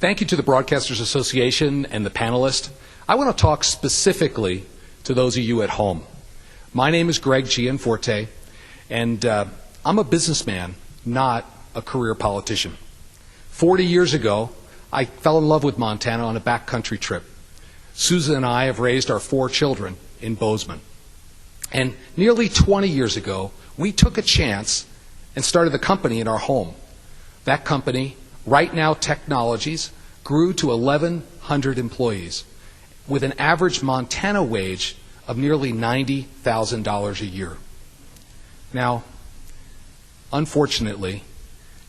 Thank you to the Broadcasters Association and the panelists. I want to talk specifically to those of you at home. My name is Greg Gianforte, and I'm a businessman, not a career politician. 40 years ago, I fell in love with Montana on a backcountry trip. Susan and I have raised our 4 children in Bozeman. And nearly 20 years ago, we took a chance and started a company in our home. That company, Right Now Technologies, grew to 1,100 employees with an average Montana wage of nearly $90,000 a year. Now, unfortunately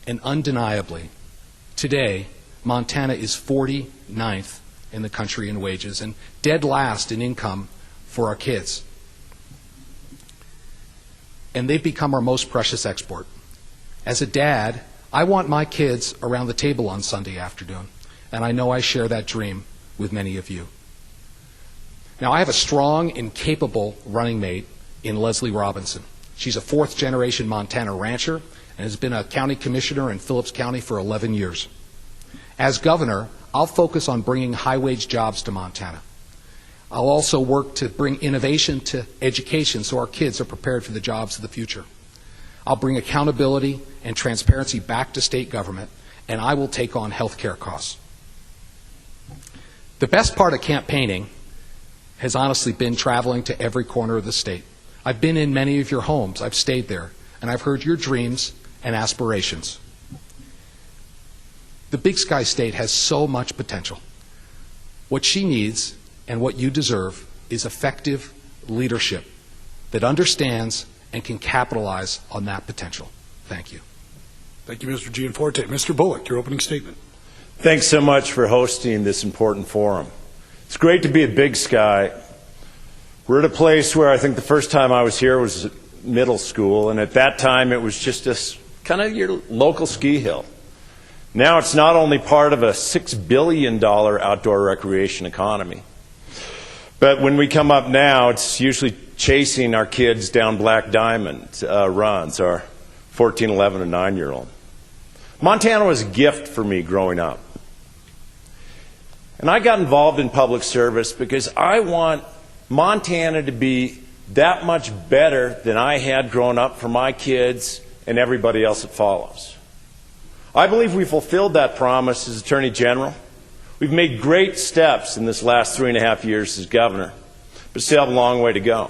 and undeniably, today, Montana is 49th in the country in wages and dead last in income for our kids. And they've become our most precious export. As a dad, I want my kids around the table on Sunday afternoon, and I know I share that dream with many of you. Now, I have a strong and capable running mate in Leslie Robinson. She's a 4th-generation Montana rancher and has been a county commissioner in Phillips County for 11 years. As governor, I'll focus on bringing high-wage jobs to Montana. I'll also work to bring innovation to education so our kids are prepared for the jobs of the future. I'll bring accountability and transparency back to state government, and I will take on health care costs. The best part of campaigning has honestly been traveling to every corner of the state. I've been in many of your homes. I've stayed there, and I've heard your dreams and aspirations. The Big Sky State has so much potential. What she needs and what you deserve is effective leadership that understands and can capitalize on that potential. Thank you. Thank you, Mr. Gianforte. Mr. Bullock, your opening statement. Thanks so much for hosting this important forum. It's great to be at Big Sky. We're at a place where I think the first time I was here was middle school, and at that time it was just a kind of your local ski hill. Now it's not only part of a $6 billion outdoor recreation economy, but when we come up now, it's usually chasing our kids down Black Diamond runs, our 14, 11, and 9-year-old. Montana was a gift for me growing up. And I got involved in public service because I want Montana to be that much better than I had growing up for my kids and everybody else that follows. I believe we fulfilled that promise as Attorney General. We've made great steps in this last 3.5 years as governor, but still have a long way to go.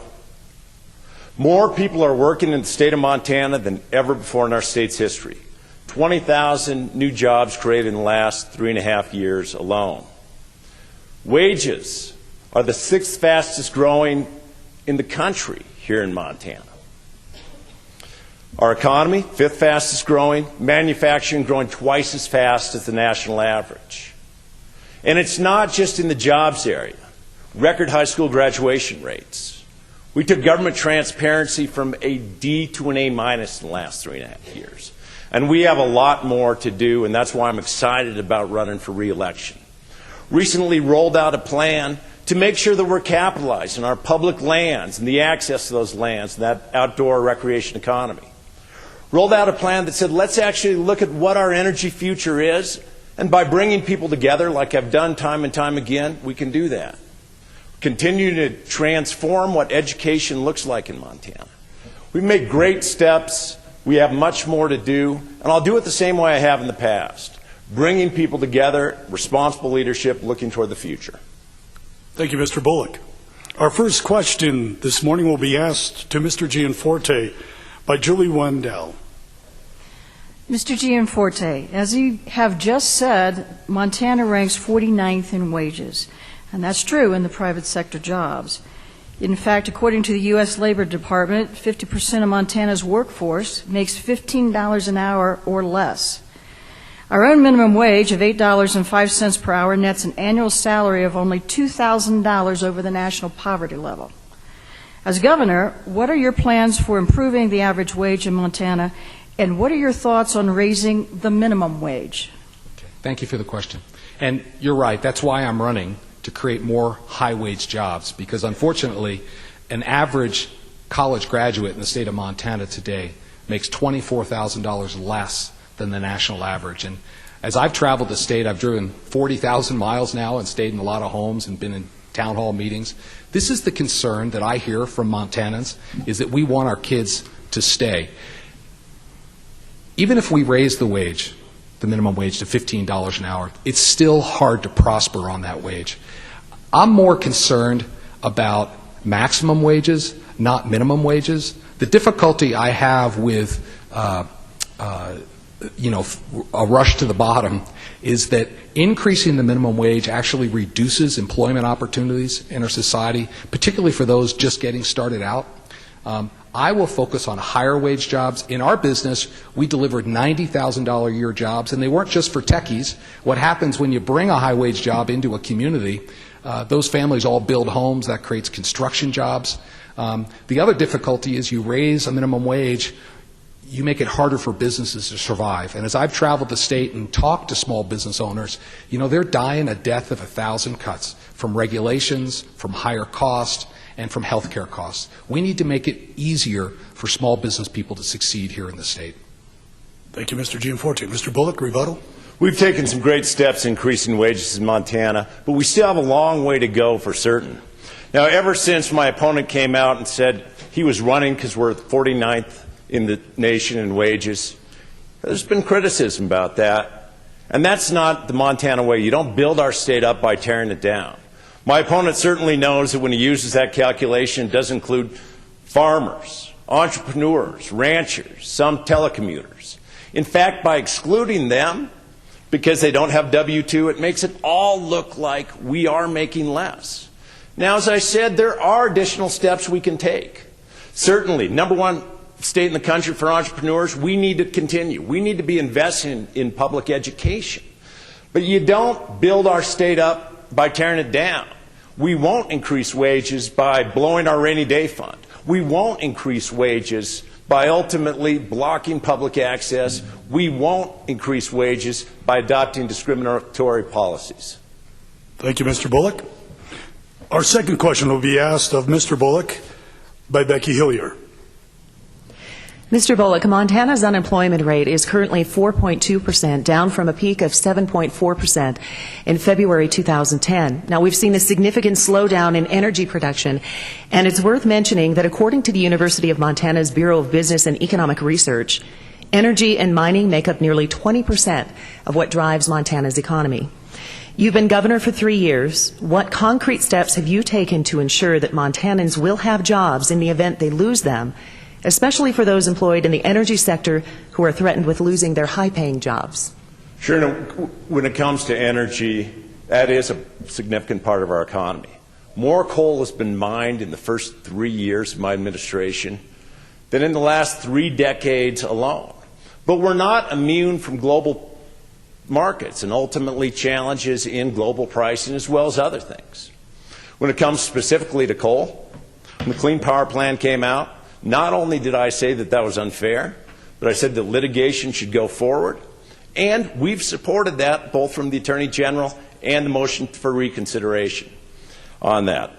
More people are working in the state of Montana than ever before in our state's history. 20,000 new jobs created in the last 3.5 years alone. Wages are the 6th fastest growing in the country here in Montana. Our economy, 5th fastest growing, manufacturing growing twice as fast as the national average. And it's not just in the jobs area. Record high school graduation rates. We took government transparency from a D to an A minus in the last 3.5 years. And we have a lot more to do, and that's why I'm excited about running for re-election. Recently rolled out a plan to make sure that we're capitalizing on our public lands and the access to those lands and that outdoor recreation economy. Rolled out a plan that said, let's actually look at what our energy future is, and by bringing people together, like I've done time and time again, we can do that. Continue to transform what education looks like in Montana. We've made great steps. We have much more to do, and I'll do it the same way I have in the past. Bringing people together, responsible leadership, looking toward the future. Thank you, Mr. Bullock. Our first question this morning will be asked to Mr. Gianforte by Julie Wendell. Mr. Gianforte, as you have just said, Montana ranks 49th in wages, and that's true in the private sector jobs. In fact, according to the U.S. Labor Department, 50% of Montana's workforce makes $15 an hour or less. Our own minimum wage of $8.05 per hour nets an annual salary of only $2,000 over the national poverty level. As governor, what are your plans for improving the average wage in Montana, and what are your thoughts on raising the minimum wage? Okay. Thank you for the question. And you're right, that's why I'm running, to create more high-wage jobs, because unfortunately, an average college graduate in the state of Montana today makes $24,000 less than the national average. And As I've traveled the state, I've driven 40,000 miles now and stayed in a lot of homes and been in town hall meetings. This is the concern that I hear from Montanans, is that we want our kids to stay. Even if we raise the wage, the minimum wage, to $15 an hour, it's still hard to prosper on that wage. I'm more concerned about maximum wages, not minimum wages. The difficulty I have with a rush to the bottom is that increasing the minimum wage actually reduces employment opportunities in our society, particularly for those just getting started out. I will focus on higher wage jobs. In our business, we delivered $90,000 a year jobs, and they weren't just for techies. What happens when you bring a high wage job into a community, those families all build homes. That creates construction jobs. The other difficulty is you raise a minimum wage, you make it harder for businesses to survive. And as I've traveled the state and talked to small business owners, they're dying a death of 1,000 cuts from regulations, from higher cost, and from health care costs. We need to make it easier for small business people to succeed here in the state. Thank you, Mr. Gianforte. Mr. Bullock, rebuttal. We've taken some great steps increasing wages in Montana, but we still have a long way to go for certain. Now, ever since my opponent came out and said he was running because we're 49th in the nation in wages, there's been criticism about that. And that's not the Montana way. You don't build our state up by tearing it down. My opponent certainly knows that when he uses that calculation, it does include farmers, entrepreneurs, ranchers, some telecommuters. In fact, by excluding them, because they don't have W-2, it makes it all look like we are making less. Now, as I said, there are additional steps we can take. Certainly, number one state in the country for entrepreneurs, we need to continue. We need to be investing in public education. But you don't build our state up by tearing it down. We won't increase wages by blowing our rainy day fund. We won't increase wages by ultimately blocking public access. We won't increase wages by adopting discriminatory policies. Thank you, Mr. Bullock. Our second question will be asked of Mr. Bullock by Becky Hillier. Mr. Bullock, Montana's unemployment rate is currently 4.2%, down from a peak of 7.4% in February 2010. Now, we've seen a significant slowdown in energy production, and it's worth mentioning that according to the University of Montana's Bureau of Business and Economic Research, energy and mining make up nearly 20% of what drives Montana's economy. You've been governor for 3 years. What concrete steps have you taken to ensure that Montanans will have jobs in the event they lose them, especially for those employed in the energy sector who are threatened with losing their high-paying jobs? Sure. When it comes to energy, that is a significant part of our economy. More coal has been mined in the first 3 years of my administration than in the last 3 decades alone. But we're not immune from global markets and ultimately challenges in global pricing as well as other things. When it comes specifically to coal, when the Clean Power Plan came out, not only did I say that that was unfair, but I said that litigation should go forward, and we've supported that both from the Attorney General and the motion for reconsideration on that.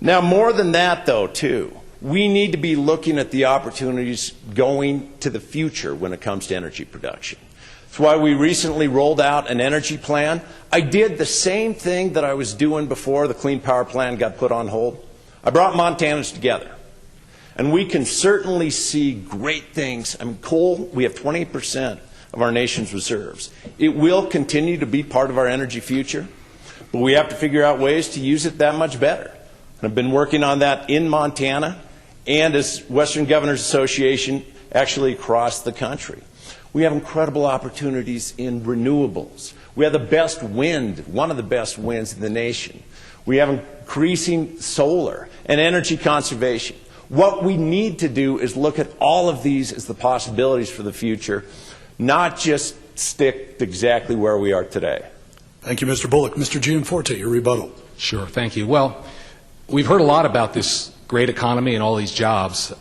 Now, more than that, though, too, we need to be looking at the opportunities going to the future when it comes to energy production. That's why we recently rolled out an energy plan. I did the same thing that I was doing before the Clean Power Plan got put on hold. I brought Montanans together. And we can certainly see great things. I mean, coal, we have 20% of our nation's reserves. It will continue to be part of our energy future, but we have to figure out ways to use it that much better. And I've been working on that in Montana and as Western Governors Association actually across the country. We have incredible opportunities in renewables. We have the best wind, one of the best winds in the nation. We have increasing solar and energy conservation. What we need to do is look at all of these as the possibilities for the future, not just stick exactly where we are today. Thank you, Mr. Bullock. Mr. Gianforte, your rebuttal. Sure, thank you. Well, we've heard a lot about this great economy and all these jobs.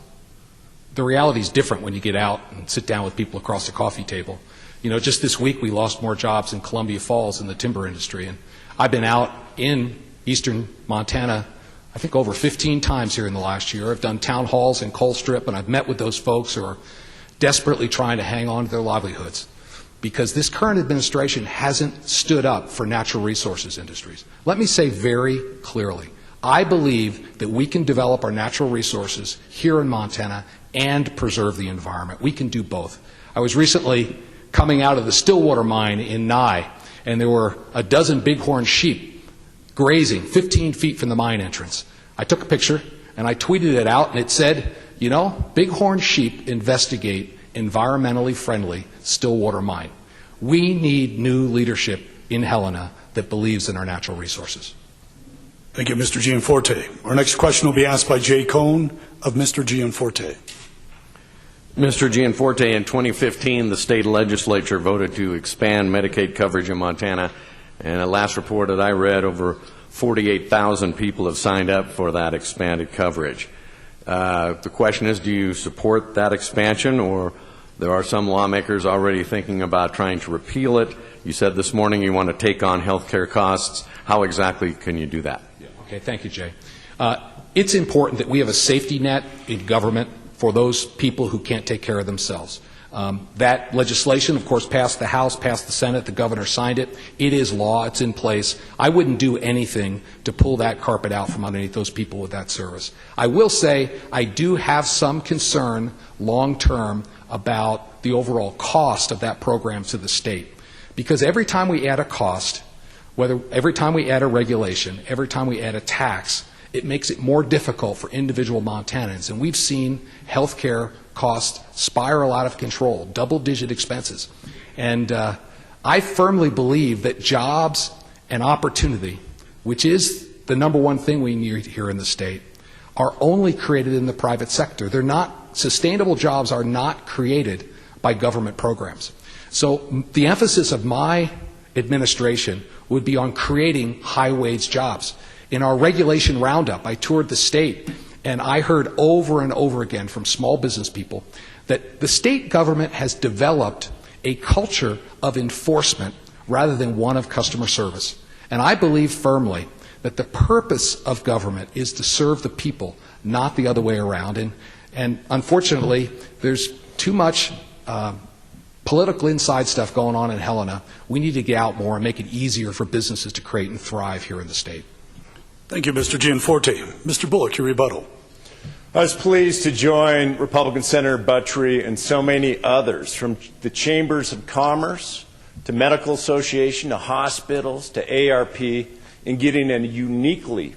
The reality is different when you get out and sit down with people across the coffee table. Just this week we lost more jobs in Columbia Falls in the timber industry, and I've been out in eastern Montana I think over 15 times here in the last year. I've done town halls in Colstrip, and I've met with those folks who are desperately trying to hang on to their livelihoods. because this current administration hasn't stood up for natural resources industries. Let me say very clearly, I believe that we can develop our natural resources here in Montana and preserve the environment. We can do both. I was recently coming out of the Stillwater mine in Nye, and there were a dozen bighorn sheep grazing 15 feet from the mine entrance. I took a picture and I tweeted it out, and it said, you know, bighorn sheep investigate environmentally friendly Stillwater mine. We need new leadership in Helena that believes in our natural resources. Thank you, Mr. Gianforte. Our next question will be asked by Jay Cohn of Mr. Gianforte. Mr. Gianforte, in 2015, the state legislature voted to expand Medicaid coverage in Montana, and at last report that I read, over 48,000 people have signed up for that expanded coverage. The question is, do you support that expansion, or there are some lawmakers already thinking about trying to repeal it? You said this morning you want to take on health care costs. How exactly can you do that? Okay, thank you, Jay. It's important that we have a safety net in government for those people who can't take care of themselves. That legislation, of course, passed the House, passed the Senate, the governor signed it. It is law, it's in place. I wouldn't do anything to pull that carpet out from underneath those people with that service. I will say I do have some concern long-term about the overall cost of that program to the state. Because every time we add a cost, every time we add a regulation, every time we add a tax, it makes it more difficult for individual Montanans. And we've seen health care costs spiral out of control, double-digit expenses. And I firmly believe that jobs and opportunity, which is the number one thing we need here in the state, are only created in the private sector. They're not, sustainable jobs are not created by government programs. So the emphasis of my administration would be on creating high-wage jobs. In our regulation roundup, I toured the state, and I heard over and over again from small business people that the state government has developed a culture of enforcement rather than one of customer service. And I believe firmly that the purpose of government is to serve the people, not the other way around. And unfortunately, there's too much political inside stuff going on in Helena. We need to get out more and make it easier for businesses to create and thrive here in the state. Thank you, Mr. Gianforte. Mr. Bullock, your rebuttal. I was pleased to join Republican Senator Buttrey and so many others, from the Chambers of Commerce to Medical Association to hospitals to ARP, in getting a uniquely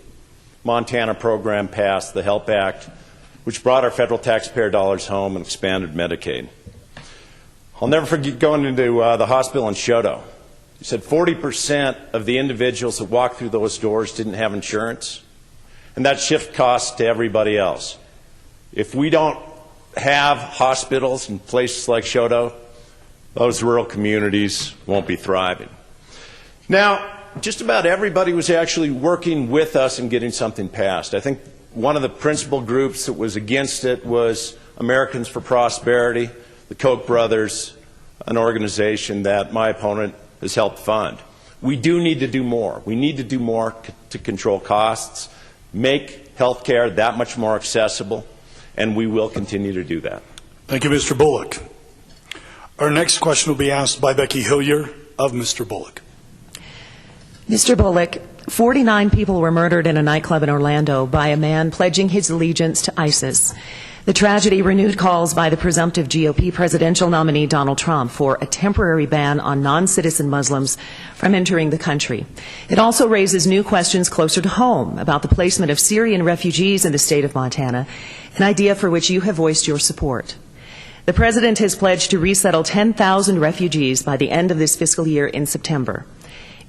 Montana program passed, the HELP Act, which brought our federal taxpayer dollars home and expanded Medicaid. I'll never forget going into the hospital in Shoto. He said 40% of the individuals that walked through those doors didn't have insurance, and that shifts costs to everybody else. If we don't have hospitals in places like Shoto, those rural communities won't be thriving. Now, just about everybody was actually working with us in getting something passed. I think one of the principal groups that was against it was Americans for Prosperity, the Koch brothers, an organization that my opponent has helped fund. We do need to do more. We need to do more to control costs, make health care that much more accessible, and we will continue to do that. Thank you, Mr. Bullock. Our next question will be asked by Becky Hillier of Mr. Bullock. Mr. Bullock, 49 people were murdered in a nightclub in Orlando by a man pledging his allegiance to ISIS. The tragedy renewed calls by the presumptive GOP presidential nominee Donald Trump for a temporary ban on non-citizen Muslims from entering the country. It also raises new questions closer to home about the placement of Syrian refugees in the state of Montana, an idea for which you have voiced your support. The president has pledged to resettle 10,000 refugees by the end of this fiscal year in September.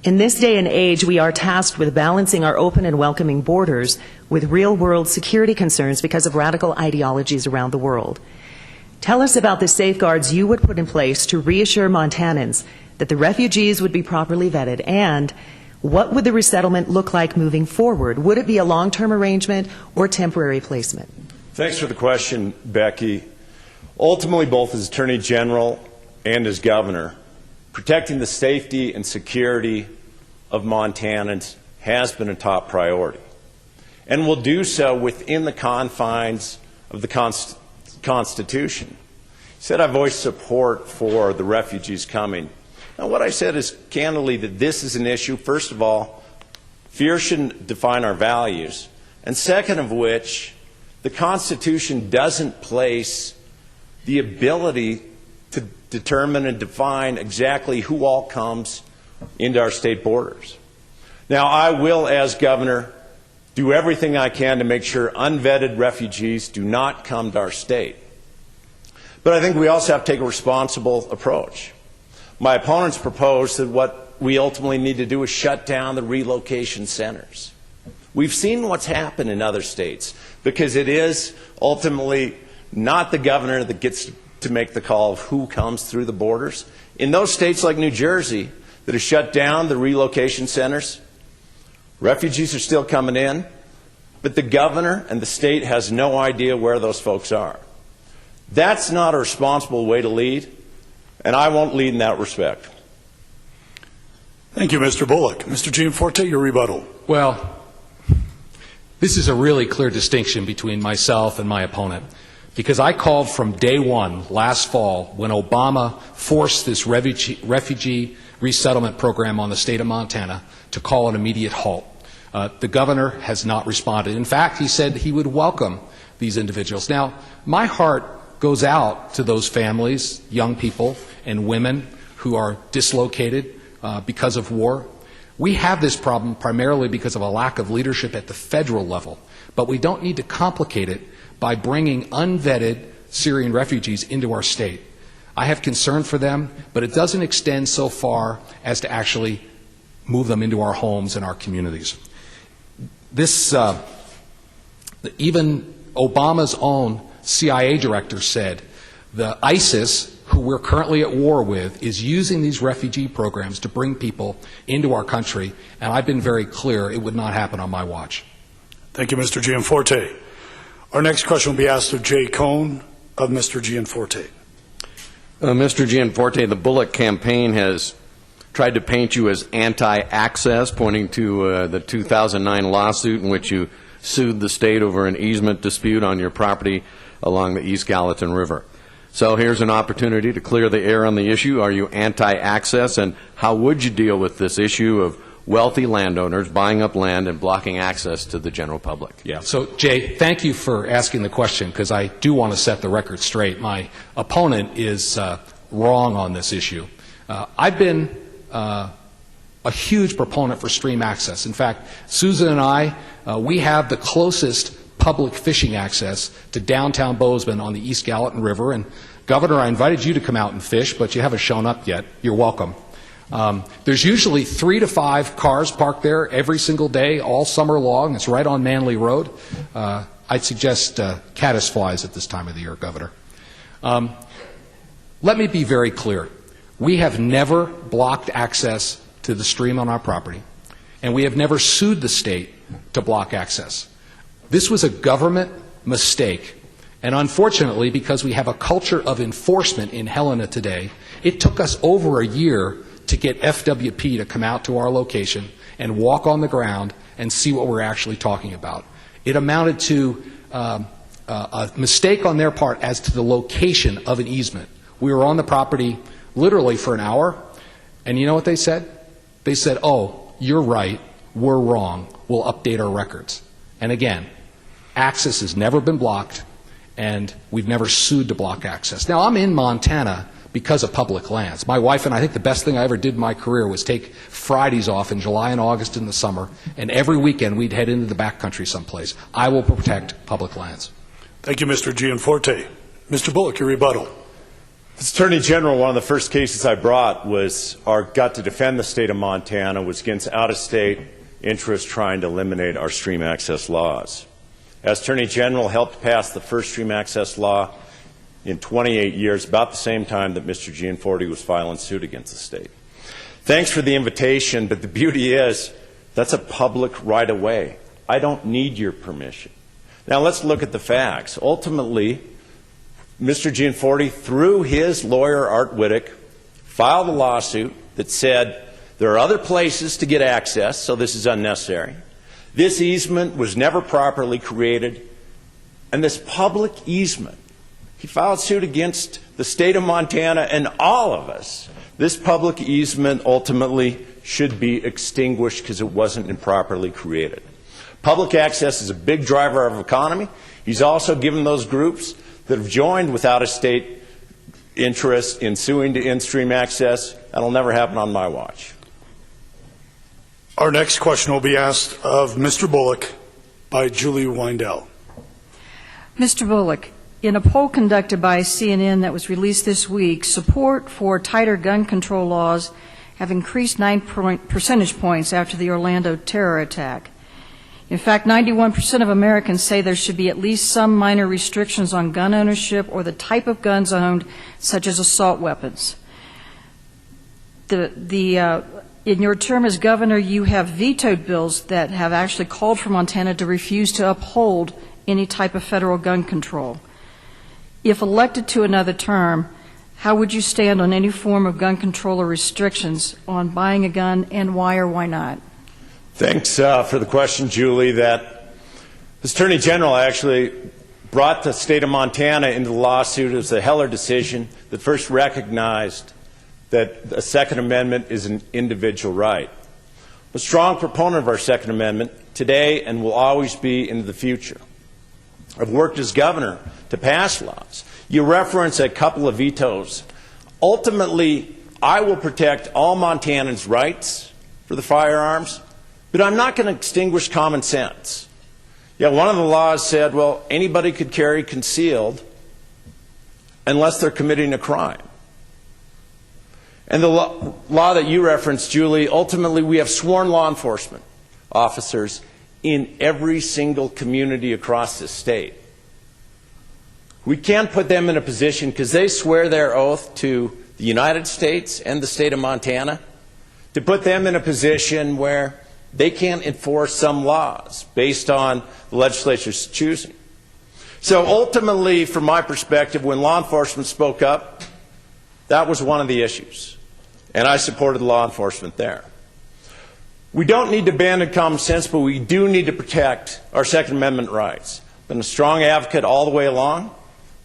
In this day and age, we are tasked with balancing our open and welcoming borders with real-world security concerns because of radical ideologies around the world. Tell us about the safeguards you would put in place to reassure Montanans that the refugees would be properly vetted, and what would the resettlement look like moving forward? Would it be a long-term arrangement or temporary placement? Thanks for the question, Becky. Ultimately, both as Attorney General and as Governor, protecting the safety and security of Montanans has been a top priority, and will do so within the confines of the Constitution. said I voiced support for the refugees coming. Now, what I said is candidly that this is an issue, first of all, fear shouldn't define our values, and second of which, the Constitution doesn't place the ability to determine and define exactly who all comes into our state borders. Now, I will, as governor, do everything I can to make sure unvetted refugees do not come to our state. But I think we also have to take a responsible approach. My opponents propose that what we ultimately need to do is shut down the relocation centers. We've seen what's happened in other states because it is ultimately not the governor that gets to make the call of who comes through the borders. In those states like New Jersey that have shut down the relocation centers, refugees are still coming in, but the governor and the state has no idea where those folks are. That's not a responsible way to lead, and I won't lead in that respect. Thank you, Mr. Bullock. Mr. Gianforte, your rebuttal. Well, this is a really clear distinction between myself and my opponent, because I called from day one last fall when Obama forced this refugee resettlement program on the state of Montana to call an immediate halt. The governor has not responded. In fact, he said he would welcome these individuals. Now, my heart goes out to those families, young people and women who are dislocated because of war. We have this problem primarily because of a lack of leadership at the federal level, but we don't need to complicate it by bringing unvetted Syrian refugees into our state. I have concern for them, but it doesn't extend so far as to actually move them into our homes and our communities. This, even Obama's own CIA director said the ISIS, who we're currently at war with, is using these refugee programs to bring people into our country, and I've been very clear it would not happen on my watch. Thank you, Mr. Gianforte. Our next question will be asked of Jay Cohn of Mr. Gianforte. Mr. Gianforte, the Bullock campaign has tried to paint you as anti-access, pointing to the 2009 lawsuit in which you sued the state over an easement dispute on your property along the East Gallatin River. So here's an opportunity to clear the air on the issue. Are you anti-access, and how would you deal with this issue of wealthy landowners buying up land and blocking access to the general public? Yeah. So, Jay, thank you for asking the question, because I do want to set the record straight. My opponent is wrong on this issue. I've been a huge proponent for stream access. In fact, Susan and I, we have the closest public fishing access to downtown Bozeman on the East Gallatin River. And, Governor, I invited you to come out and fish, but you haven't shown up yet. You're welcome. There's usually 3 to 5 cars parked there every single day, all summer long. It's right on Manley Road. I'd suggest caddisflies at this time of the year, Governor. Let me be very clear. We have never blocked access to the stream on our property, and we have never sued the state to block access. This was a government mistake, and unfortunately, because we have a culture of enforcement in Helena today, it took us over a year to get FWP to come out to our location and walk on the ground and see what we're actually talking about. It amounted to a mistake on their part as to the location of an easement. We were on the property literally for an hour, and you know what they said? They said, "Oh, you're right, we're wrong, we'll update our records." And again, access has never been blocked, and we've never sued to block access. Now, I'm in Montana because of public lands. My wife and I think the best thing I ever did in my career was take Fridays off in July and August in the summer, and every weekend we'd head into the backcountry someplace. I will protect public lands. Thank you, Mr. Gianforte. Mr. Bullock, your rebuttal. As Attorney General, one of the first cases I brought was, or got to defend the state of Montana, was against out-of-state interests trying to eliminate our stream access laws. As Attorney General, helped pass the first stream access law in 28 years, about the same time that Mr. Gianforte was filing suit against the state. Thanks for the invitation, but the beauty is that's a public right-of-way. I don't need your permission. Now let's look at the facts. Ultimately, Mr. Gianforte, through his lawyer, Art Whittick, filed a lawsuit that said there are other places to get access, so this is unnecessary. This easement was never properly created, and this public easement, he filed suit against the state of Montana, and all of us, this public easement ultimately should be extinguished because it wasn't improperly created. Public access is a big driver of our economy. He's also given those groups that have joined without a state interest in suing to in-stream access. That'll never happen on my watch. Our next question will be asked of Mr. Bullock by Julie Weindel. Mr. Bullock, in a poll conducted by CNN that was released this week, support for tighter gun control laws have increased 9 percentage points after the Orlando terror attack. In fact, 91% of Americans say there should be at least some minor restrictions on gun ownership or the type of guns owned, such as assault weapons. In your term as governor, you have vetoed bills that have actually called for Montana to refuse to uphold any type of federal gun control. If elected to another term, how would you stand on any form of gun control or restrictions on buying a gun, and why or why not? Thanks for the question, Julie. That as Attorney General actually brought the state of Montana into the lawsuit as the Heller decision that first recognized that a Second Amendment is an individual right. I'm a strong proponent of our Second Amendment today and will always be into the future. I've worked as governor to pass laws. You reference a couple of vetoes. Ultimately, I will protect all Montanans' rights for the firearms, but I'm not going to extinguish common sense. Yeah, one of the laws said, well, anybody could carry concealed unless they're committing a crime. And the law that you referenced, Julie, ultimately we have sworn law enforcement officers in every single community across the state. We can't put them in a position, because they swear their oath to the United States and the state of Montana, to put them in a position where they can't enforce some laws based on the legislature's choosing. So ultimately, from my perspective, when law enforcement spoke up, that was one of the issues, and I supported law enforcement there. We don't need to abandon common sense, but we do need to protect our Second Amendment rights. I've been a strong advocate all the way along.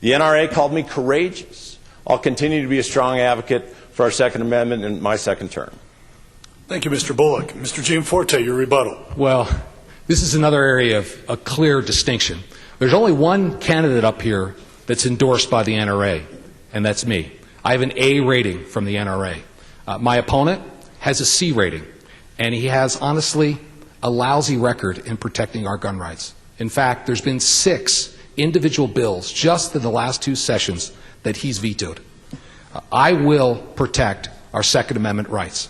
The NRA called me courageous. I'll continue to be a strong advocate for our Second Amendment in my second term. Thank you, Mr. Bullock. Mr. Gianforte, your rebuttal. Well, this is another area of a clear distinction. There's only one candidate up here that's endorsed by the NRA, and that's me. I have an A rating from the NRA. My opponent has a C rating, and he has, honestly, a lousy record in protecting our gun rights. In fact, there's been 6 individual bills just in the last 2 sessions that he's vetoed. I will protect our Second Amendment rights.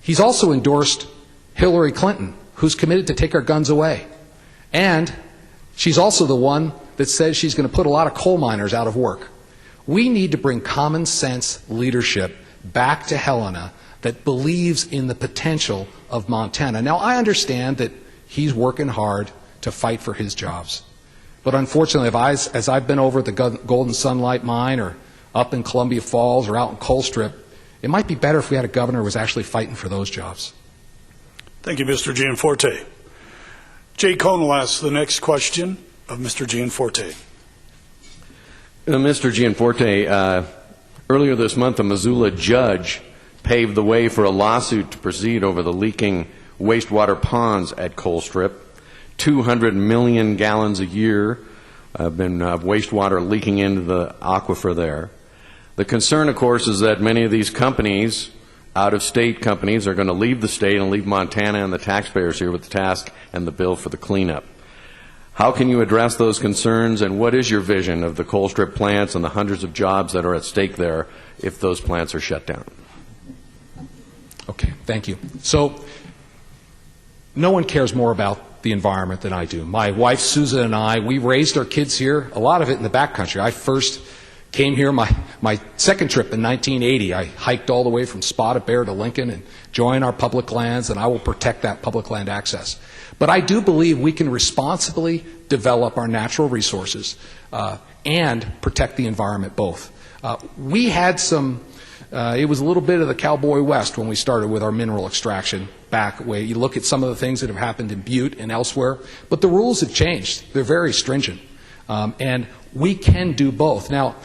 He's also endorsed Hillary Clinton, who's committed to take our guns away. And she's also the one that says she's going to put a lot of coal miners out of work. We need to bring common sense leadership back to Helena that believes in the potential of Montana. Now, I understand that he's working hard to fight for his jobs. But unfortunately, as I've been over at the Golden Sunlight Mine or up in Columbia Falls or out in Colstrip, it might be better if we had a governor who was actually fighting for those jobs. Thank you, Mr. Gianforte. Jay Cohn will ask the next question of Mr. Gianforte. Mr. Gianforte, earlier this month, a Missoula judge paved the way for a lawsuit to proceed over the leaking wastewater ponds at Colstrip. 200 million gallons a year have been wastewater leaking into the aquifer there. The concern, of course, is that many of these companies, out-of-state companies, are going to leave the state and leave Montana and the taxpayers here with the task and the bill for the cleanup. How can you address those concerns, and what is your vision of the Colstrip plants and the hundreds of jobs that are at stake there if those plants are shut down? Okay, thank you. So, no one cares more about the environment than I do. My wife Susan and I, we raised our kids here, a lot of it in the backcountry. I first came here my second trip in 1980. I hiked all the way from Spotted Bear to Lincoln and joined our public lands, and I will protect that public land access. But I do believe we can responsibly develop our natural resources and protect the environment both. We had some, it was a little bit of the Cowboy West when we started with our mineral extraction back way. You look at some of the things that have happened in Butte and elsewhere, but the rules have changed. They're very stringent. And we can do both. Now,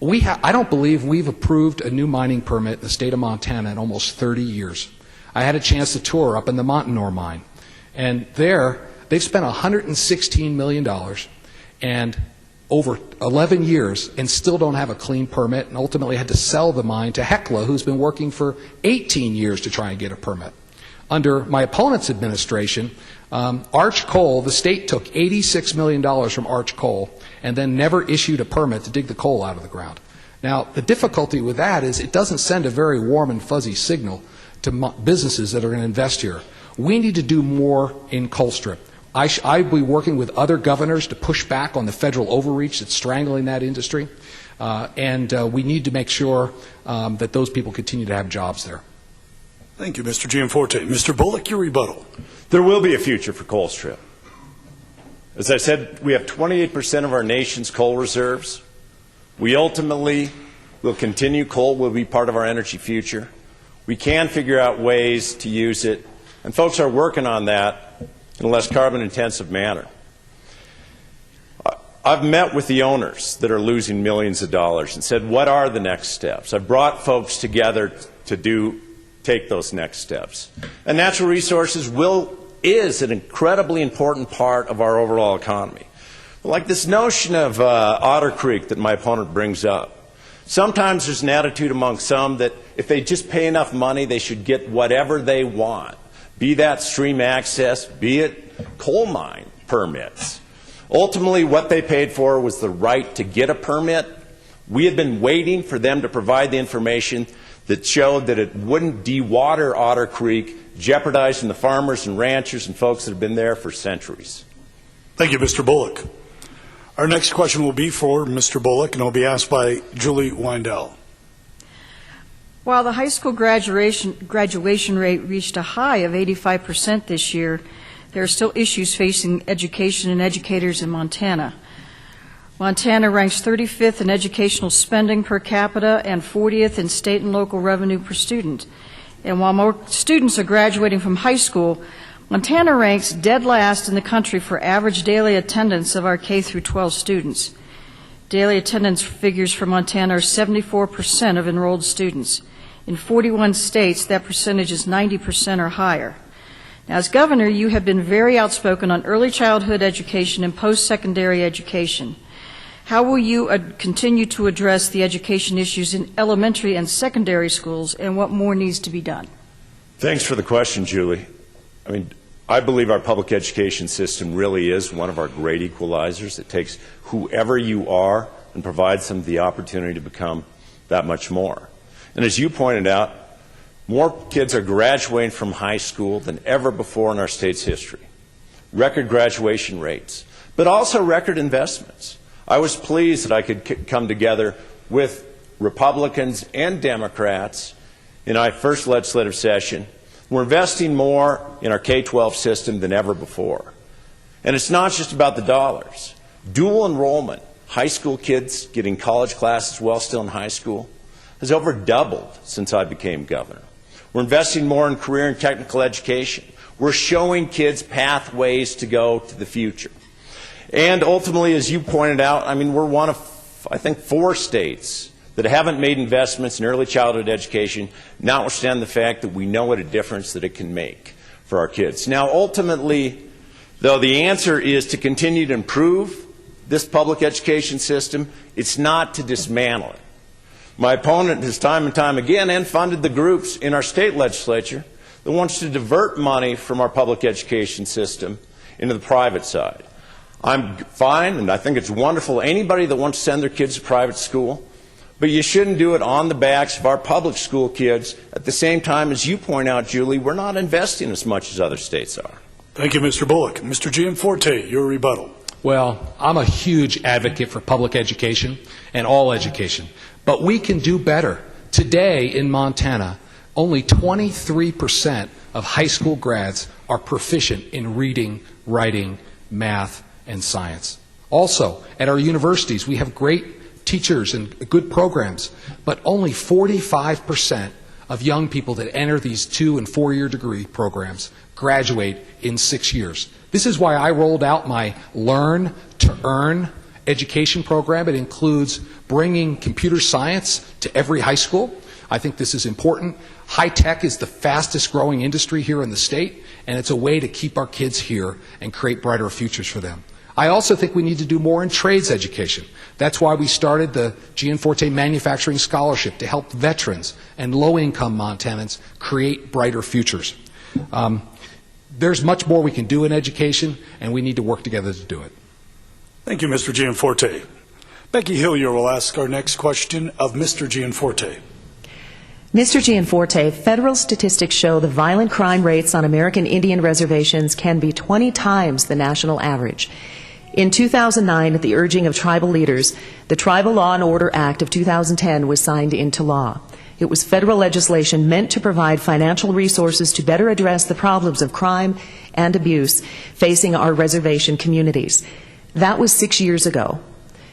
I don't believe we've approved a new mining permit in the state of Montana in almost 30 years. I had a chance to tour up in the Montanore mine, and there they've spent $116 million and over 11 years and still don't have a clean permit, and ultimately had to sell the mine to Hecla, who's been working for 18 years to try and get a permit. Under my opponent's administration, Arch Coal, the state took $86 million from Arch Coal and then never issued a permit to dig the coal out of the ground. Now, the difficulty with that is it doesn't send a very warm and fuzzy signal to businesses that are going to invest here. We need to do more in Colstrip. I'll be working with other governors to push back on the federal overreach that's strangling that industry, and we need to make sure that those people continue to have jobs there. Thank you, Mr. Gianforte. Mr. Bullock, your rebuttal. There will be a future for Colstrip. As I said, we have 28% of our nation's coal reserves. We ultimately will continue. Coal will be part of our energy future. We can figure out ways to use it, and folks are working on that in a less carbon-intensive manner. I've met with the owners that are losing millions of dollars and said, what are the next steps? I've brought folks together to take those next steps. And natural resources is an incredibly important part of our overall economy. Like this notion of Otter Creek that my opponent brings up. Sometimes there's an attitude among some that if they just pay enough money, they should get whatever they want. Be that stream access, be it coal mine permits. Ultimately, what they paid for was the right to get a permit. We had been waiting for them to provide the information that showed that it wouldn't dewater Otter Creek, jeopardizing the farmers and ranchers and folks that have been there for centuries. Thank you, Mr. Bullock. Our next question will be for Mr. Bullock, and it will be asked by Julie Weindel. While the high school graduation rate reached a high of 85% this year, there are still issues facing education and educators in Montana. Montana ranks 35th in educational spending per capita and 40th in state and local revenue per student. And while more students are graduating from high school, Montana ranks dead last in the country for average daily attendance of our K through 12 students. Daily attendance figures for Montana are 74% of enrolled students. In 41 states, that percentage is 90% or higher. Now, as governor, you have been very outspoken on early childhood education and post-secondary education. How will you continue to address the education issues in elementary and secondary schools, and what more needs to be done? Thanks for the question, Julie. I believe our public education system really is one of our great equalizers. It takes whoever you are and provides them the opportunity to become that much more. And as you pointed out, more kids are graduating from high school than ever before in our state's history. Record graduation rates, but also record investments. I was pleased that I could come together with Republicans and Democrats in our first legislative session. We're investing more in our K-12 system than ever before. And it's not just about the dollars. Dual enrollment, high school kids getting college classes while still in high school, has over doubled since I became governor. We're investing more in career and technical education. We're showing kids pathways to go to the future. And ultimately, as you pointed out, we're one of, I think, 4 states that haven't made investments in early childhood education, notwithstanding the fact that we know what a difference that it can make for our kids. Now, ultimately, though, the answer is to continue to improve this public education system. It's not to dismantle it. My opponent has time and time again funded the groups in our state legislature that wants to divert money from our public education system into the private side. I'm fine, and I think it's wonderful, anybody that wants to send their kids to private school, but you shouldn't do it on the backs of our public school kids. At the same time, as you point out, Julie, we're not investing as much as other states are. Thank you, Mr. Bullock. Mr. Gianforte, your rebuttal. Well, I'm a huge advocate for public education and all education, but we can do better. Today in Montana, only 23% of high school grads are proficient in reading, writing, math, and science. Also, at our universities, we have great teachers and good programs, but only 45% of young people that enter these 2- and 4-year degree programs graduate in 6 years. This is why I rolled out my Learn to Earn education program. It includes bringing computer science to every high school. I think this is important. High tech is the fastest growing industry here in the state, and it's a way to keep our kids here and create brighter futures for them. I also think we need to do more in trades education. That's why we started the Gianforte Manufacturing Scholarship to help veterans and low-income Montanans create brighter futures. There's much more we can do in education, and we need to work together to do it. Thank you, Mr. Gianforte. Becky Hillier will ask our next question of Mr. Gianforte. Mr. Gianforte, federal statistics show the violent crime rates on American Indian reservations can be 20 times the national average. In 2009, at the urging of tribal leaders, the Tribal Law and Order Act of 2010 was signed into law. It was federal legislation meant to provide financial resources to better address the problems of crime and abuse facing our reservation communities. That was 6 years ago.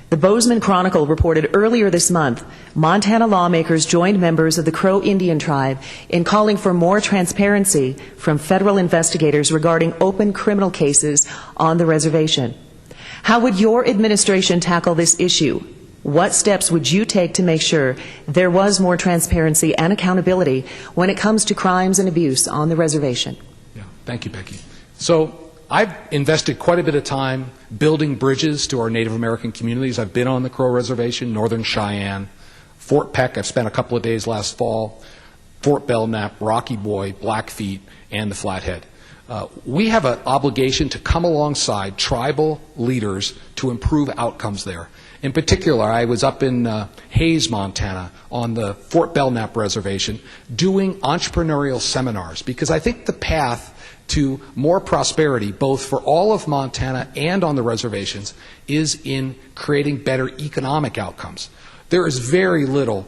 The Bozeman Chronicle reported earlier this month, Montana lawmakers joined members of the Crow Indian tribe in calling for more transparency from federal investigators regarding open criminal cases on the reservation. How would your administration tackle this issue? What steps would you take to make sure there was more transparency and accountability when it comes to crimes and abuse on the reservation? Yeah, thank you, Becky. So I've invested quite a bit of time building bridges to our Native American communities. I've been on the Crow Reservation, Northern Cheyenne, Fort Peck. I've spent a couple of days last fall, Fort Belknap, Rocky Boy, Blackfeet, and the Flathead. We have an obligation to come alongside tribal leaders to improve outcomes there. In particular, I was up in Hayes, Montana, on the Fort Belknap Reservation, doing entrepreneurial seminars, because I think the path to more prosperity, both for all of Montana and on the reservations, is in creating better economic outcomes. There is very little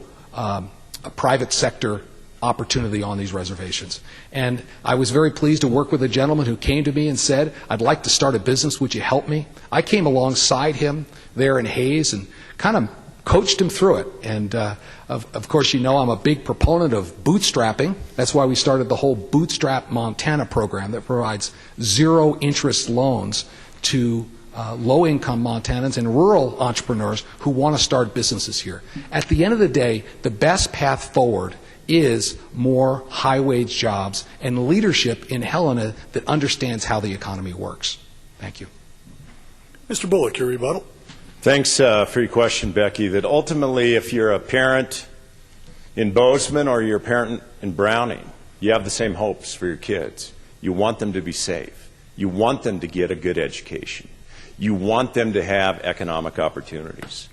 private sector opportunity on these reservations. And I was very pleased to work with a gentleman who came to me and said, "I'd like to start a business, would you help me?" I came alongside him there in Hayes and kind of coached him through it. And of course, you know, I'm a big proponent of bootstrapping. That's why we started the whole Bootstrap Montana program that provides zero interest loans to low-income Montanans and rural entrepreneurs who want to start businesses here. At the end of the day, the best path forward is more high-wage jobs and leadership in Helena that understands how the economy works. Thank you. Mr. Bullock, your rebuttal. Thanks for your question, Becky. That ultimately, if you're a parent in Bozeman or you're a parent in Browning, you have the same hopes for your kids. You want them to be safe. You want them to get a good education. You want them to have economic opportunities.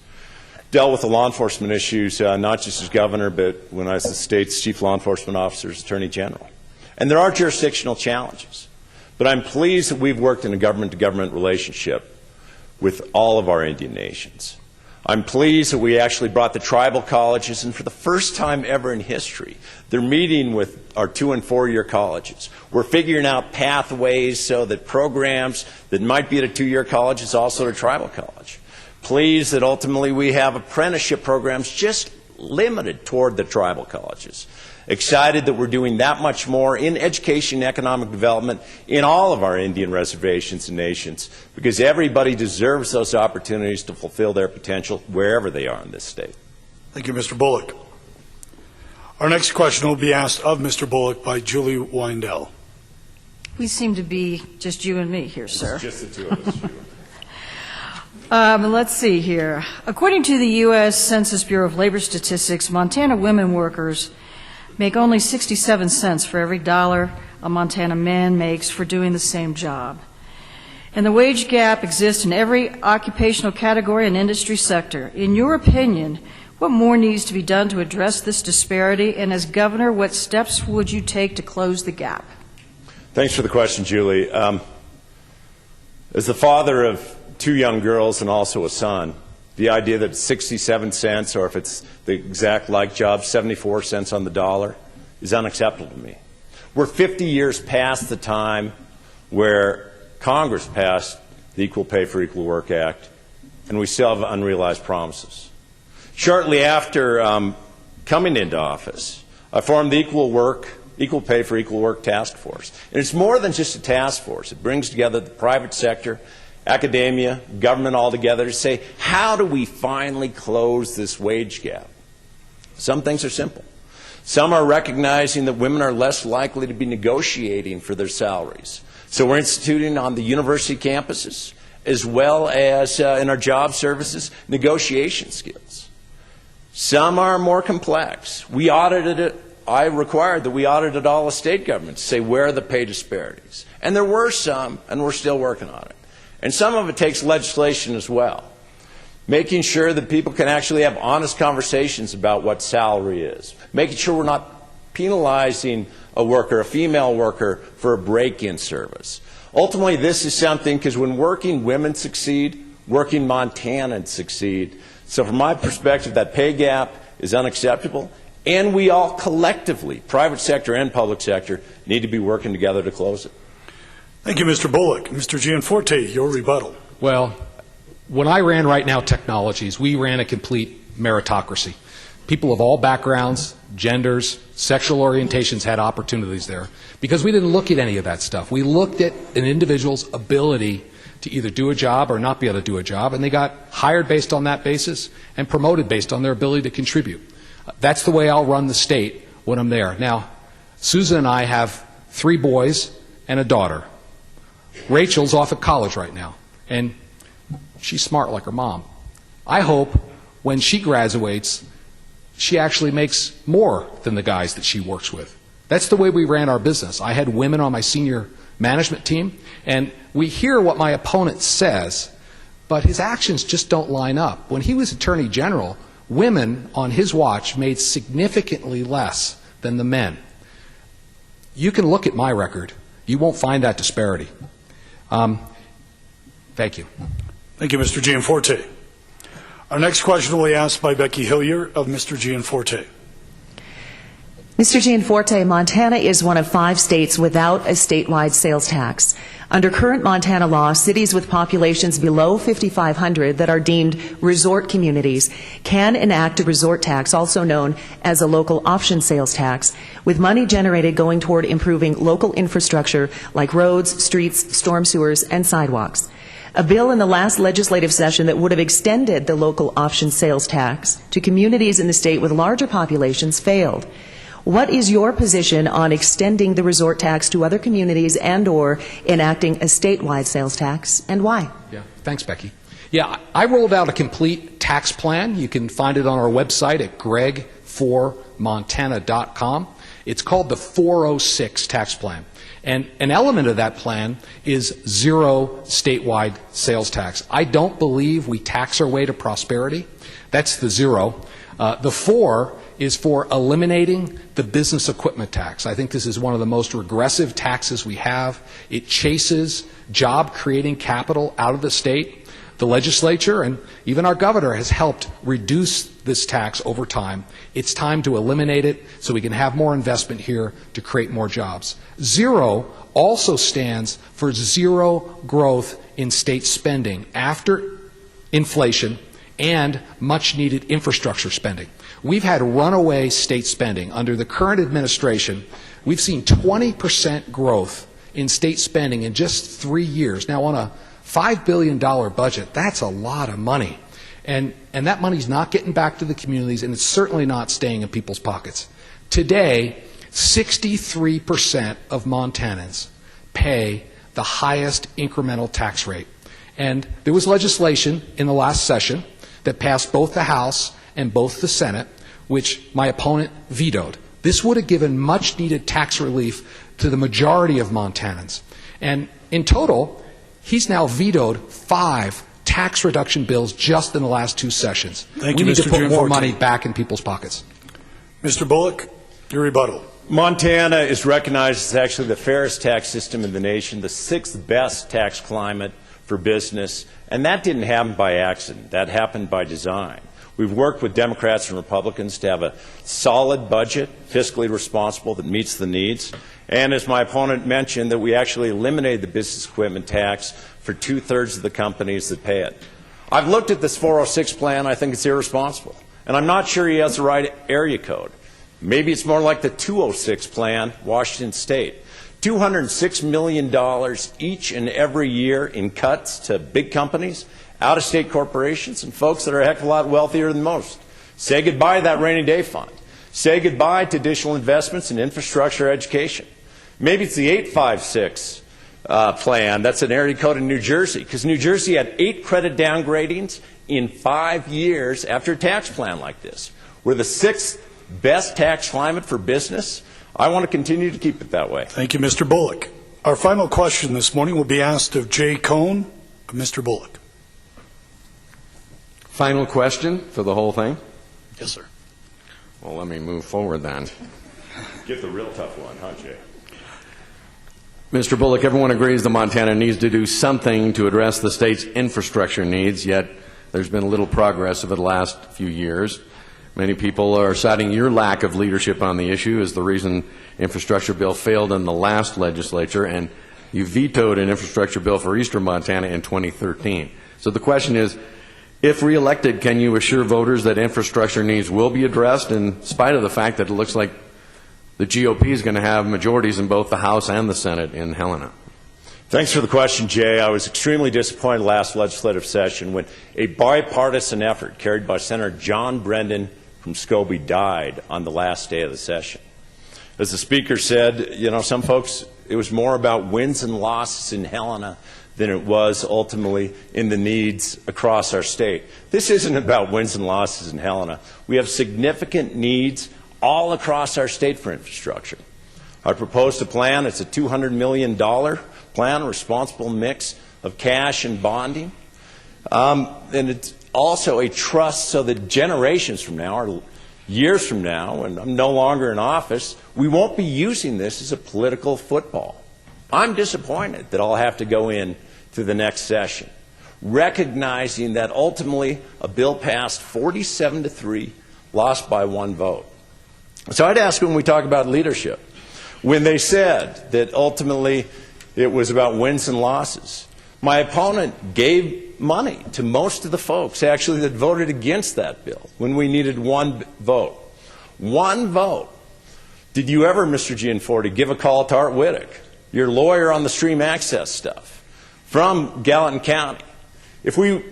Dealt with the law enforcement issues, not just as governor, but when I was the state's chief law enforcement officer, as attorney general. And there are jurisdictional challenges. But I'm pleased that we've worked in a government-to-government relationship with all of our Indian nations. I'm pleased that we actually brought the tribal colleges, and for the first time ever in history, they're meeting with our 2- and 4-year colleges. We're figuring out pathways so that programs that might be at a 2-year college is also at a tribal college. Pleased that ultimately we have apprenticeship programs just limited toward the tribal colleges. Excited that we're doing that much more in education and economic development in all of our Indian reservations and nations, because everybody deserves those opportunities to fulfill their potential wherever they are in this state. Thank you, Mr. Bullock. Our next question will be asked of Mr. Bullock by Julie Weindel. We seem to be just you and me here, sir. It's just the two of us. Let's see here. According to the U.S. Census Bureau of Labor Statistics, Montana women workers make only 67 cents for every dollar a Montana man makes for doing the same job. And the wage gap exists in every occupational category and industry sector. In your opinion, what more needs to be done to address this disparity? And as governor, what steps would you take to close the gap? Thanks for the question, Julie. As the father of 2 young girls and also a son, the idea that 67 cents, or if it's the exact like job, 74 cents on the dollar, is unacceptable to me. We're 50 years past the time where Congress passed the Equal Pay for Equal Work Act, and we still have unrealized promises. Shortly after coming into office, I formed the Equal Pay for Equal Work Task Force. And it's more than just a task force. It brings together the private sector academia, government all together to say, how do we finally close this wage gap? Some things are simple. Some are recognizing that women are less likely to be negotiating for their salaries. So we're instituting on the university campuses, as well as in our job services, negotiation skills. Some are more complex. We audited it. I required that we audited all the state governments to say where are the pay disparities. And there were some, and we're still working on it. And some of it takes legislation as well, making sure that people can actually have honest conversations about what salary is, making sure we're not penalizing a worker, a female worker, for a break-in service. Ultimately, this is something, because when working women succeed, working Montanans succeed. So from my perspective, that pay gap is unacceptable, and we all collectively, private sector and public sector, need to be working together to close it. Thank you, Mr. Bullock. Mr. Gianforte, your rebuttal. Well, when I ran Right Now Technologies, we ran a complete meritocracy. People of all backgrounds, genders, sexual orientations had opportunities there because we didn't look at any of that stuff. We looked at an individual's ability to either do a job or not be able to do a job, and they got hired based on that basis and promoted based on their ability to contribute. That's the way I'll run the state when I'm there. Now, Susan and I have 3 boys and a daughter. Rachel's off at college right now, and she's smart like her mom. I hope when she graduates, she actually makes more than the guys that she works with. That's the way we ran our business. I had women on my senior management team, and we hear what my opponent says, but his actions just don't line up. When he was Attorney General, women on his watch made significantly less than the men. You can look at my record. You won't find that disparity. Thank you. Thank you, Mr. Gianforte. Our next question will be asked by Becky Hillier of Mr. Gianforte. Mr. Gianforte, Montana is one of 5 states without a statewide sales tax. Under current Montana law, cities with populations below 5,500 that are deemed resort communities can enact a resort tax, also known as a local option sales tax, with money generated going toward improving local infrastructure like roads, streets, storm sewers, and sidewalks. A bill in the last legislative session that would have extended the local option sales tax to communities in the state with larger populations failed. What is your position on extending the resort tax to other communities and/or enacting a statewide sales tax, and why? Yeah, thanks, Becky. Yeah, I rolled out a complete tax plan. You can find it on our website at greg4montana.com. It's called the 406 tax plan. And an element of that plan is 0 statewide sales tax. I don't believe we tax our way to prosperity. That's the 0. The 4 is for eliminating the business equipment tax. I think this is one of the most regressive taxes we have. It chases job-creating capital out of the state. The legislature and even our governor has helped reduce this tax over time. It's time to eliminate it so we can have more investment here to create more jobs. 0 also stands for 0 growth in state spending after inflation and much-needed infrastructure spending. We've had runaway state spending. Under the current administration, we've seen 20% growth in state spending in just 3 years. Now, on a $5 billion budget, that's a lot of money. And that money's not getting back to the communities, and it's certainly not staying in people's pockets. Today, 63% of Montanans pay the highest incremental tax rate. And there was legislation in the last session that passed both the House and both the Senate, which my opponent vetoed. This would have given much-needed tax relief to the majority of Montanans. And in total, he's now vetoed 5 tax reduction bills just in the last 2 sessions. We need to put more money back in people's pockets. Mr. Bullock, your rebuttal. Montana is recognized as actually the fairest tax system in the nation, the 6th best tax climate for business, and that didn't happen by accident. That happened by design. We've worked with Democrats and Republicans to have a solid budget, fiscally responsible, that meets the needs. And as my opponent mentioned, that we actually eliminated the business equipment tax for 2/3 of the companies that pay it. I've looked at this 406 plan. I think it's irresponsible. And I'm not sure he has the right area code. Maybe it's more like the 206 plan, Washington State. $206 million each and every year in cuts to big companies, out-of-state corporations, and folks that are a heck of a lot wealthier than most. Say goodbye to that rainy day fund. Say goodbye to additional investments in infrastructure education. Maybe it's the 856 plan. That's an area code in New Jersey, because New Jersey had 8 credit downgradings in 5 years after a tax plan like this. We're the 6th best tax climate for business. I want to continue to keep it that way. Thank you, Mr. Bullock. Our final question this morning will be asked of Jay Cohn. Mr. Bullock. Final question for the whole thing? Yes, sir. Well, let me move forward then. Get the real tough one, huh, Jay? Mr. Bullock, everyone agrees that Montana needs to do something to address the state's infrastructure needs, yet there's been little progress over the last few years. Many people are citing your lack of leadership on the issue as the reason infrastructure bill failed in the last legislature, and you vetoed an infrastructure bill for eastern Montana in 2013. So the question is, if reelected, can you assure voters that infrastructure needs will be addressed in spite of the fact that it looks like the GOP is going to have majorities in both the House and the Senate in Helena? Thanks for the question, Jay. I was extremely disappointed last legislative session when a bipartisan effort carried by Senator John Brendan from Scobie died on the last day of the session. As the Speaker said, some folks, it was more about wins and losses in Helena than it was ultimately in the needs across our state. This isn't about wins and losses in Helena. We have significant needs all across our state for infrastructure. I proposed a plan. It's a $200 million plan, a responsible mix of cash and bonding. And it's also a trust so that generations from now, or years from now, when I'm no longer in office, we won't be using this as a political football. I'm disappointed that I'll have to go in to the next session, recognizing that ultimately a bill passed 47-3, lost by 1 vote. So I'd ask when we talk about leadership, when they said that ultimately it was about wins and losses, my opponent gave money to most of the folks actually that voted against that bill when we needed 1 vote. 1 vote. Did you ever, Mr. Gianforte, give a call to Art Whittick, your lawyer on the stream access stuff, from Gallatin County, who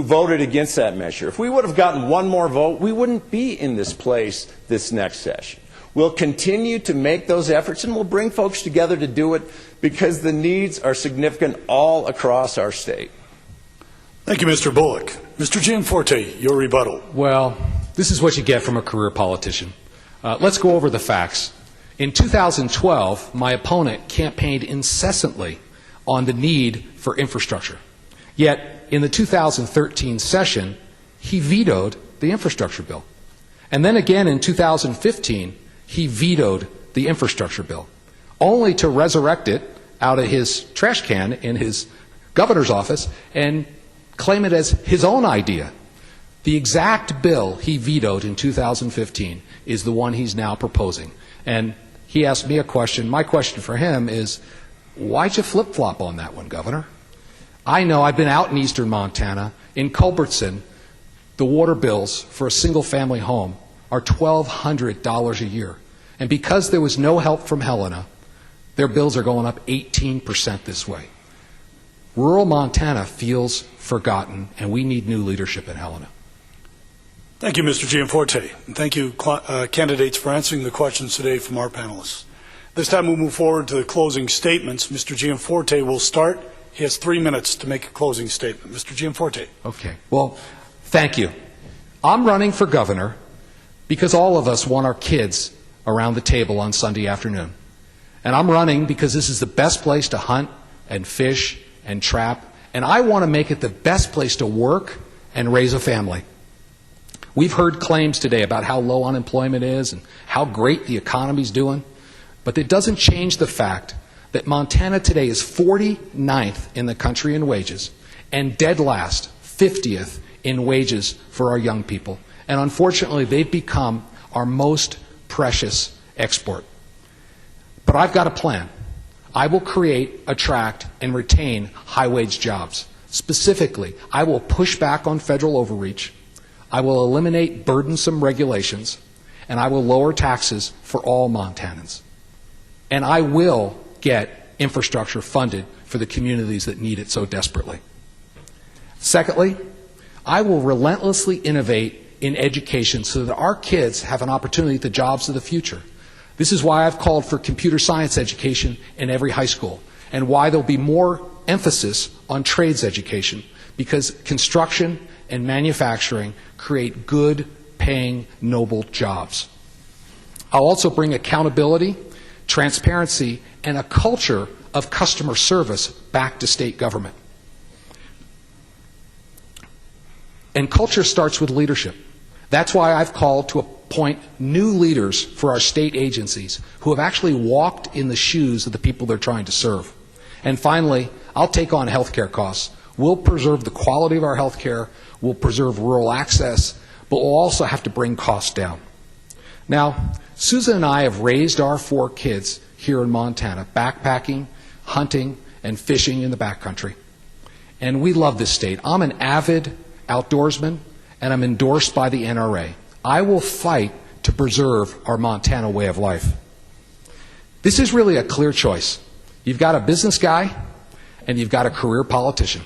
voted against that measure? If we would have gotten 1 more vote, we wouldn't be in this place this next session. We'll continue to make those efforts, and we'll bring folks together to do it because the needs are significant all across our state. Thank you, Mr. Bullock. Mr. Gianforte, your rebuttal. Well, this is what you get from a career politician. Let's go over the facts. In 2012, my opponent campaigned incessantly on the need for infrastructure. Yet, in the 2013 session, he vetoed the infrastructure bill. And then again in 2015, he vetoed the infrastructure bill, only to resurrect it out of his trash can in his governor's office and claim it as his own idea. The exact bill he vetoed in 2015 is the one he's now proposing. And he asked me a question. My question for him is, why'd you flip-flop on that one, Governor? I know, I've been out in eastern Montana. In Culbertson, the water bills for a single-family home are $1,200 a year. And because there was no help from Helena, their bills are going up 18% this way. Rural Montana feels forgotten, and we need new leadership in Helena. Thank you, Mr. Gianforte. And thank you, candidates, for answering the questions today from our panelists. This time we'll move forward to the closing statements. Mr. Gianforte will start. He has 3 minutes to make a closing statement. Mr. Gianforte. Okay. Well, thank you. I'm running for governor because all of us want our kids around the table on Sunday afternoon. And I'm running because this is the best place to hunt and fish and trap, and I want to make it the best place to work and raise a family. We've heard claims today about how low unemployment is and how great the economy's doing, but it doesn't change the fact that Montana today is 49th in the country in wages and dead last, 50th in wages for our young people. And unfortunately, they've become our most precious export. But I've got a plan. I will create, attract, and retain high-wage jobs. Specifically, I will push back on federal overreach. I will eliminate burdensome regulations, and I will lower taxes for all Montanans. And I will get infrastructure funded for the communities that need it so desperately. Secondly, I will relentlessly innovate in education so that our kids have an opportunity at the jobs of the future. This is why I've called for computer science education in every high school, and why there'll be more emphasis on trades education, because construction and manufacturing create good, paying, noble jobs. I'll also bring accountability, transparency, and a culture of customer service back to state government. And culture starts with leadership. That's why I've called to appoint new leaders for our state agencies who have actually walked in the shoes of the people they're trying to serve. And finally, I'll take on health care costs. We'll preserve the quality of our health care, we'll preserve rural access, but we'll also have to bring costs down. Now, Susan and I have raised our 4 kids here in Montana, backpacking, hunting, and fishing in the backcountry. And we love this state. I'm an avid outdoorsman, and I'm endorsed by the NRA. I will fight to preserve our Montana way of life. This is really a clear choice. You've got a business guy, and you've got a career politician.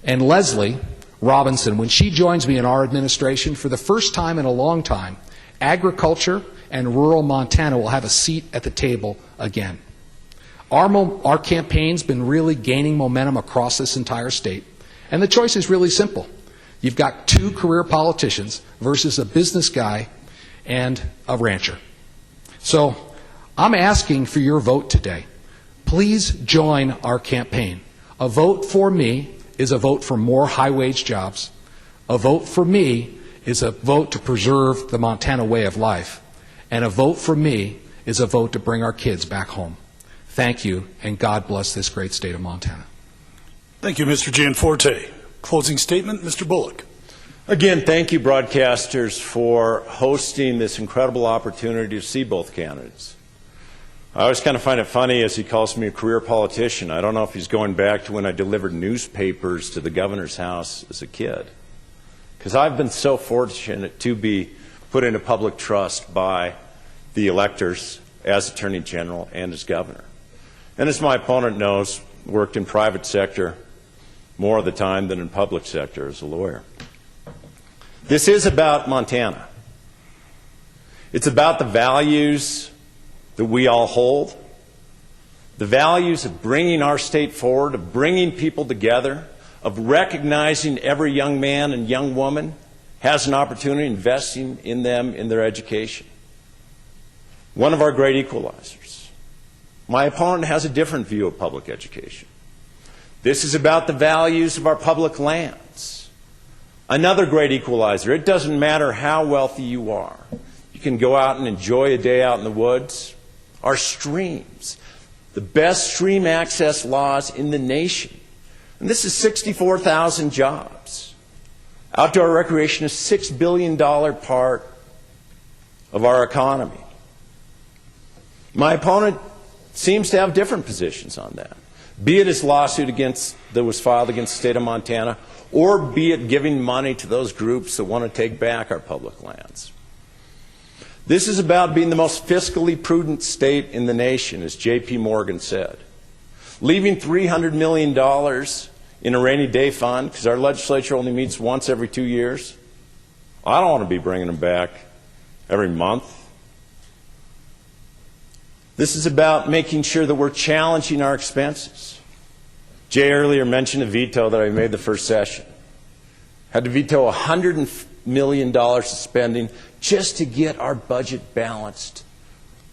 And Leslie Robinson, when she joins me in our administration, for the first time in a long time, agriculture and rural Montana will have a seat at the table again. Our campaign's been really gaining momentum across this entire state, and the choice is really simple. You've got 2 career politicians versus a business guy and a rancher. So I'm asking for your vote today. Please join our campaign. A vote for me is a vote for more high-wage jobs. A vote for me is a vote to preserve the Montana way of life. And a vote for me is a vote to bring our kids back home. Thank you, and God bless this great state of Montana. Thank you, Mr. Gianforte. Closing statement, Mr. Bullock. Again, thank you, broadcasters, for hosting this incredible opportunity to see both candidates. I always kind of find it funny as he calls me a career politician. I don't know if he's going back to when I delivered newspapers to the governor's house as a kid, because I've been so fortunate to be put into public trust by the electors as Attorney General and as Governor. And as my opponent knows, worked in private sector more of the time than in public sector as a lawyer. This is about Montana. It's about the values that we all hold, the values of bringing our state forward, of bringing people together, of recognizing every young man and young woman has an opportunity, investing in them in their education. One of our great equalizers. My opponent has a different view of public education. This is about the values of our public lands. Another great equalizer. It doesn't matter how wealthy you are. You can go out and enjoy a day out in the woods. Our streams, the best stream access laws in the nation. And this is 64,000 jobs. Outdoor recreation is a $6 billion part of our economy. My opponent seems to have different positions on that, be it his lawsuit that was filed against the state of Montana, or be it giving money to those groups that want to take back our public lands. This is about being the most fiscally prudent state in the nation, as J.P. Morgan said. Leaving $300 million in a rainy day fund, because our legislature only meets once every 2 years. I don't want to be bringing them back every month. This is about making sure that we're challenging our expenses. Jay earlier mentioned a veto that I made the first session. Had to veto $100 million of spending just to get our budget balanced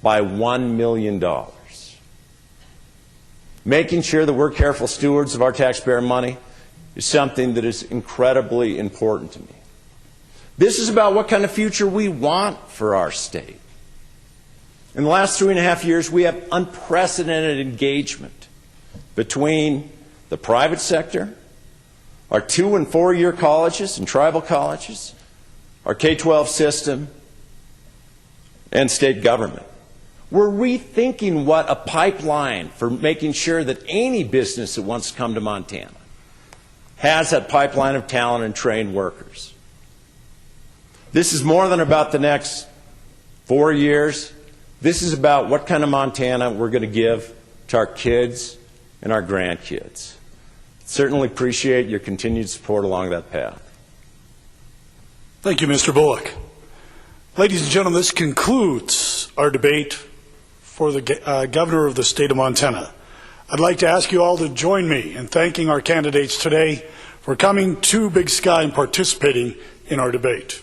by $1 million. Making sure that we're careful stewards of our taxpayer money is something that is incredibly important to me. This is about what kind of future we want for our state. In the last 3.5 years, we have unprecedented engagement between the private sector, our 2- and 4-year colleges and tribal colleges, our K-12 system, and state government. We're rethinking what a pipeline for making sure that any business that wants to come to Montana has that pipeline of talent and trained workers. This is more than about the next 4 years. This is about what kind of Montana we're going to give to our kids and our grandkids. Certainly appreciate your continued support along that path. Thank you, Mr. Bullock. Ladies and gentlemen, this concludes our debate for the governor of the state of Montana. I'd like to ask you all to join me in thanking our candidates today for coming to Big Sky and participating in our debate.